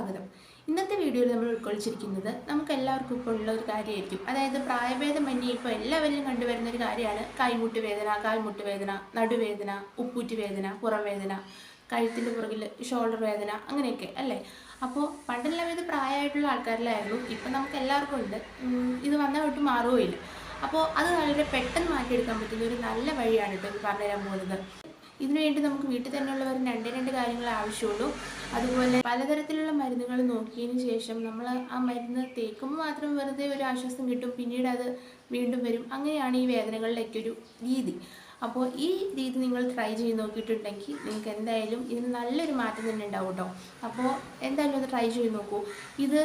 സ്വാഗതം. ഇന്നത്തെ വീഡിയോയിൽ നമ്മൾ ഉൾക്കൊള്ളിച്ചിരിക്കുന്നത് നമുക്ക് എല്ലാവർക്കും ഇപ്പോൾ ഉള്ള ഒരു കാര്യമായിരിക്കും. അതായത് പ്രായഭേദമന്യേ ഇപ്പോൾ എല്ലാവരിലും കണ്ടുവരുന്ന ഒരു കാര്യമാണ് കൈമുട്ട് വേദന, കാൽമുട്ട് വേദന, നടുവേദന, ഉപ്പൂറ്റി വേദന, പുറം വേദന, കഴുത്തിൻ്റെ പുറകിൽ ഷോൾഡർ വേദന, അങ്ങനെയൊക്കെ അല്ലേ. അപ്പോൾ പണ്ടെല്ലാം ഇത് പ്രായമായിട്ടുള്ള ആൾക്കാരിലായിരുന്നു. ഇപ്പം നമുക്ക് എല്ലാവർക്കും ഉണ്ട്. ഇത് വന്നാൽ ഒട്ടും മാറുകയില്ല. അപ്പോൾ അത് വളരെ പെട്ടെന്ന് മാറ്റിയെടുക്കാൻ പറ്റുന്ന ഒരു നല്ല വഴിയാണ് ഇപ്പോൾ ഇത് പറഞ്ഞുതരാൻ പോകുന്നത്. ഇതിനുവേണ്ടി നമുക്ക് വീട്ടിൽ തന്നെയുള്ളവർ രണ്ട് കാര്യങ്ങൾ ആവശ്യമുള്ളൂ. അതുപോലെ പലതരത്തിലുള്ള മരുന്നുകൾ നോക്കിയതിന് ശേഷം നമ്മൾ ആ മരുന്ന് തേക്കുമ്പോൾ മാത്രം വെറുതെ ഒരു ആശ്വാസം കിട്ടും, പിന്നീട് അത് വീണ്ടും വരും. അങ്ങനെയാണ് ഈ വേദനകളിലേക്ക് ഒരു രീതി. അപ്പോൾ ഈ രീതി നിങ്ങൾ ട്രൈ ചെയ്ത് നോക്കിയിട്ടുണ്ടെങ്കിൽ നിങ്ങൾക്ക് എന്തായാലും ഇതിന് നല്ലൊരു മാറ്റം തന്നെ ഉണ്ടാവും കേട്ടോ. അപ്പോൾ എന്തായാലും ഒന്ന് ട്രൈ ചെയ്ത് നോക്കൂ. ഇത്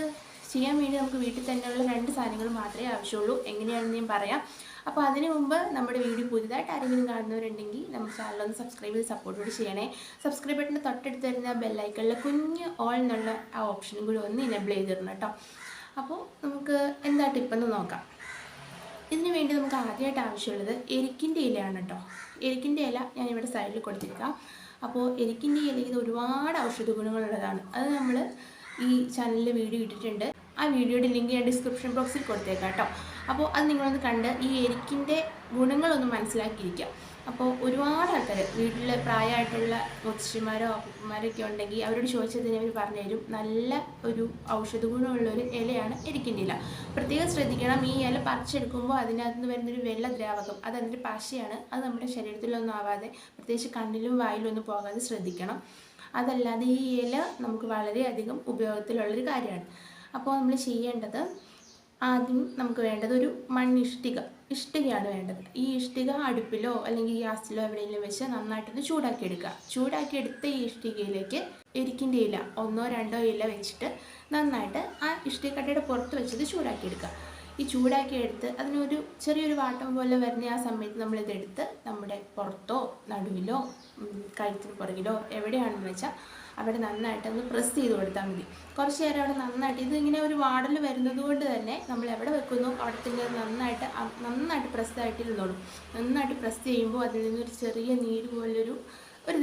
ചെയ്യാൻ വേണ്ടി നമുക്ക് വീട്ടിൽ തന്നെയുള്ള 2 സാധനങ്ങൾ മാത്രമേ ആവശ്യമുള്ളൂ. എങ്ങനെയാണെന്ന് ഞാൻ പറയാം. അപ്പോൾ അതിനു മുമ്പ് നമ്മുടെ വീഡിയോ പുതിയതായിട്ട് ആരെങ്കിലും കാണുന്നവരുണ്ടെങ്കിൽ നമ്മുടെ ചാനലൊന്ന് സബ്സ്ക്രൈബ് ചെയ്ത് സപ്പോർട്ട് ചെയ്യണേ. സബ്സ്ക്രൈബ് ബട്ടൻ്റെ തൊട്ടടുത്ത് വരുന്ന ബെല്ലൈക്കണിൽ കുഞ്ഞ് ഓൾ എന്നുള്ള ആ ഓപ്ഷനും കൂടി ഒന്ന് ഇനേബിൾ ചെയ്തിടണം കേട്ടോ. അപ്പോൾ നമുക്ക് എന്താ ടിപ്പെന്ന് നോക്കാം. ഇതിനു വേണ്ടി നമുക്ക് ആദ്യമായിട്ട് ആവശ്യമുള്ളത് എരിക്കിൻ്റെ ഇലയാണ് കേട്ടോ. എരിക്കിൻ്റെ ഇല ഞാനിവിടെ സൈഡിൽ കൊടുത്തിരിക്കാം. അപ്പോൾ എരിക്കിൻ്റെ ഇലയിൽ ഒരുപാട് ഔഷധ ഗുണങ്ങളുള്ളതാണ്. അത് നമ്മൾ ഈ ചാനലിൽ വീഡിയോ ഇട്ടിട്ടുണ്ട്. ആ വീഡിയോയുടെ ലിങ്ക് ഞാൻ ഡിസ്ക്രിപ്ഷൻ ബോക്സിൽ കൊടുത്തേക്കാം കേട്ടോ. അപ്പോൾ അത് നിങ്ങളൊന്ന് കണ്ട് ഈ എരിക്കിൻ്റെ ഗുണങ്ങളൊന്ന് മനസ്സിലാക്കിയിരിക്കുക. അപ്പോൾ ഒരുപാട് ആൾക്കാർ വീട്ടിൽ പ്രായമായിട്ടുള്ള മുത്തശ്ശിമാരോ അപ്പന്മാരൊക്കെ ഉണ്ടെങ്കിൽ അവരോട് ചോദിച്ചതിന് അവർ പറഞ്ഞുതരും. നല്ല ഒരു ഔഷധ ഗുണമുള്ളൊരു ഇലയാണ് എരിക്കിൻ്റെ ഇല. പ്രത്യേകം ശ്രദ്ധിക്കണം, ഈ ഇല പറിച്ചെടുക്കുമ്പോൾ അതിനകത്ത് നിന്ന് വരുന്നൊരു വെള്ള ദ്രാവകം, അത് അതിൻ്റെ പശയാണ്. അത് നമ്മുടെ ശരീരത്തിലൊന്നും ആവാതെ, പ്രത്യേകിച്ച് കണ്ണിലും വായിലും ഒന്നും പോകാതെ ശ്രദ്ധിക്കണം. അതല്ലാതെ ഈ ഇല നമുക്ക് വളരെയധികം ഉപയോഗത്തിലുള്ളൊരു കാര്യമാണ്. അപ്പോൾ നമ്മൾ ചെയ്യേണ്ടത്, ആദ്യം നമുക്ക് വേണ്ടത് ഒരു ഇഷ്ടികയാണ് വേണ്ടത്. ഈ ഇഷ്ടിക അടുപ്പിലോ അല്ലെങ്കിൽ ഗ്യാസിലോ എവിടെയെങ്കിലും വെച്ച് നന്നായിട്ടൊന്ന് ചൂടാക്കിയെടുക്കുക. ചൂടാക്കിയെടുത്ത ഈ ഇഷ്ടികയിലേക്ക് എരിക്കിൻ്റെ ഇല 1-2 ഇല വെച്ചിട്ട് നന്നായിട്ട് ആ ഇഷ്ടികക്കട്ടയുടെ പുറത്ത് വെച്ചിട്ട് ചൂടാക്കിയെടുക്കുക. ഈ ചൂടാക്കിയെടുത്ത് അതിനൊരു ചെറിയൊരു വാട്ടം പോലെ വരുന്ന ആ സമയത്ത് നമ്മളിതെടുത്ത് നമ്മുടെ പുറത്തോ നടുവിലോ കഴുത്തിന് പുറകിലോ എവിടെയാണെന്ന് വെച്ചാൽ അവിടെ നന്നായിട്ടൊന്ന് പ്രസ് ചെയ്ത് കൊടുത്താൽ മതി. കുറച്ച് നേരം അവിടെ നന്നായിട്ട്, ഇതിങ്ങനെ ഒരു വാടൽ വരുന്നത് കൊണ്ട് തന്നെ നമ്മൾ എവിടെ വെക്കുന്നു അവിടെ തന്നെ നന്നായിട്ട് പ്രസ് ആയിട്ടിരുന്നോളും. നന്നായിട്ട് പ്രസ് ചെയ്യുമ്പോൾ അതിൽ നിന്നൊരു ചെറിയ നീര് പോലൊരു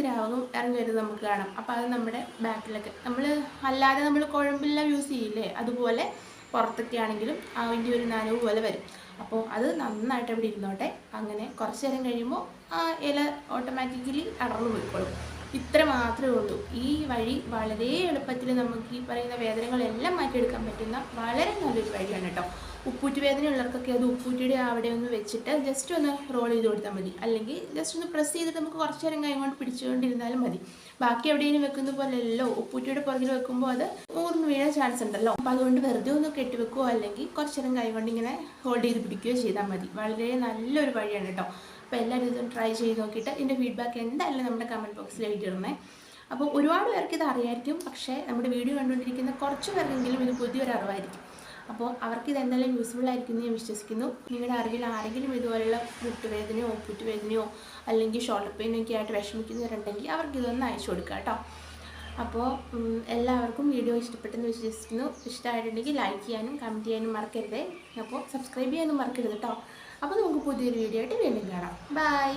ദ്രാവകം ഇറങ്ങി വരുന്നത് നമുക്ക് കാണാം. അപ്പോൾ അത് നമ്മുടെ ബാക്കിലൊക്കെ അല്ലാതെ നമ്മൾ കുഴമ്പെല്ലാം യൂസ് ചെയ്യില്ലേ, അതുപോലെ പുറത്തൊക്കെ ആണെങ്കിലും അതിൻ്റെ ഒരു നനവ് പോലെ വരും. അപ്പോൾ അത് നന്നായിട്ട് അവിടെ ഇരുന്നോട്ടെ. അങ്ങനെ കുറച്ച് നേരം കഴിയുമ്പോൾ ആ ഇല ഓട്ടോമാറ്റിക്കലി അടർന്നു പോയിക്കോളും. ഇത്ര മാത്രമേ ഉള്ളൂ. ഈ വഴി വളരെ എളുപ്പത്തിൽ നമുക്ക് ഈ പറയുന്ന വേദനകളെല്ലാം മാറ്റിയെടുക്കാൻ പറ്റുന്ന വളരെ നല്ലൊരു വഴിയാണ് കേട്ടോ. ഉപ്പൂറ്റി വേദനയുള്ളവർക്കൊക്കെ അത് ഉപ്പൂറ്റിയുടെ അവിടെ ഒന്ന് വെച്ചിട്ട് ജസ്റ്റ് ഒന്ന് റോൾ ചെയ്ത് കൊടുത്താൽ മതി. അല്ലെങ്കിൽ ജസ്റ്റ് ഒന്ന് പ്രസ് ചെയ്തിട്ട് നമുക്ക് കുറച്ച് നേരം കൈ കൊണ്ട് പിടിച്ചുകൊണ്ടിരുന്നാലും മതി. ബാക്കി എവിടെയെങ്കിലും വെക്കുന്ന പോലെയല്ലോ ഉപ്പൂറ്റിയുടെ പുറകിൽ വെക്കുമ്പോൾ അത് ഊർന്ന് വീഴാൻ ചാൻസ് ഉണ്ടല്ലോ. അപ്പോൾ അതുകൊണ്ട് വെറുതെ ഒന്ന് കെട്ടിവെക്കുകയോ അല്ലെങ്കിൽ കുറച്ച് നേരം കൈ കൊണ്ട് ഇങ്ങനെ ഹോൾഡ് ചെയ്ത് പിടിക്കുകയോ ചെയ്താൽ മതി. വളരെ നല്ലൊരു വഴിയാണ് കേട്ടോ. അപ്പോൾ എല്ലാവരും ഇതൊന്ന് ട്രൈ ചെയ്ത് നോക്കിയിട്ട് ഇതിൻ്റെ ഫീഡ്ബാക്ക് എന്തായാലും നമ്മുടെ കമൻറ്റ് ബോക്സിൽ എഴുതിയിടണേ. അപ്പോൾ ഒരുപാട് പേർക്ക് ഇത് അറിയായിരിക്കും, പക്ഷേ നമ്മുടെ വീഡിയോ കണ്ടുകൊണ്ടിരിക്കുന്ന കുറച്ച് പേർക്കെങ്കിലും ഇത് പുതിയൊരു അറിവായിരിക്കും. അപ്പോൾ അവർക്ക് ഇതെന്തായാലും യൂസ്ഫുൾ ആയിരിക്കും എന്ന് ഞാൻ വിശ്വസിക്കുന്നു. നിങ്ങളുടെ അറിവിൽ ആരെങ്കിലും ഇതുപോലുള്ള മുട്ടുവേദനയോ ഉപ്പൂറ്റുവേദനയോ അല്ലെങ്കിൽ ഷോൾഡർ പെയിനൊക്കെ ആയിട്ട് വിഷമിക്കുന്നവരുണ്ടെങ്കിൽ അവർക്ക് ഇതൊന്ന് അയച്ചു കൊടുക്കുക കേട്ടോ. അപ്പോൾ എല്ലാവർക്കും വീഡിയോ ഇഷ്ടപ്പെട്ടെന്ന് വിശ്വസിക്കുന്നു. ഇഷ്ടമായിട്ടുണ്ടെങ്കിൽ ലൈക്ക് ചെയ്യാനും കമൻറ്റ് ചെയ്യാനും മറക്കരുത്. അപ്പോൾ സബ്സ്ക്രൈബ് ചെയ്യാനും മറക്കരുത് കേട്ടോ. അപ്പോൾ നമുക്ക് പുതിയൊരു വീഡിയോ ആയിട്ട് വീണ്ടും കാണാം. ബൈ.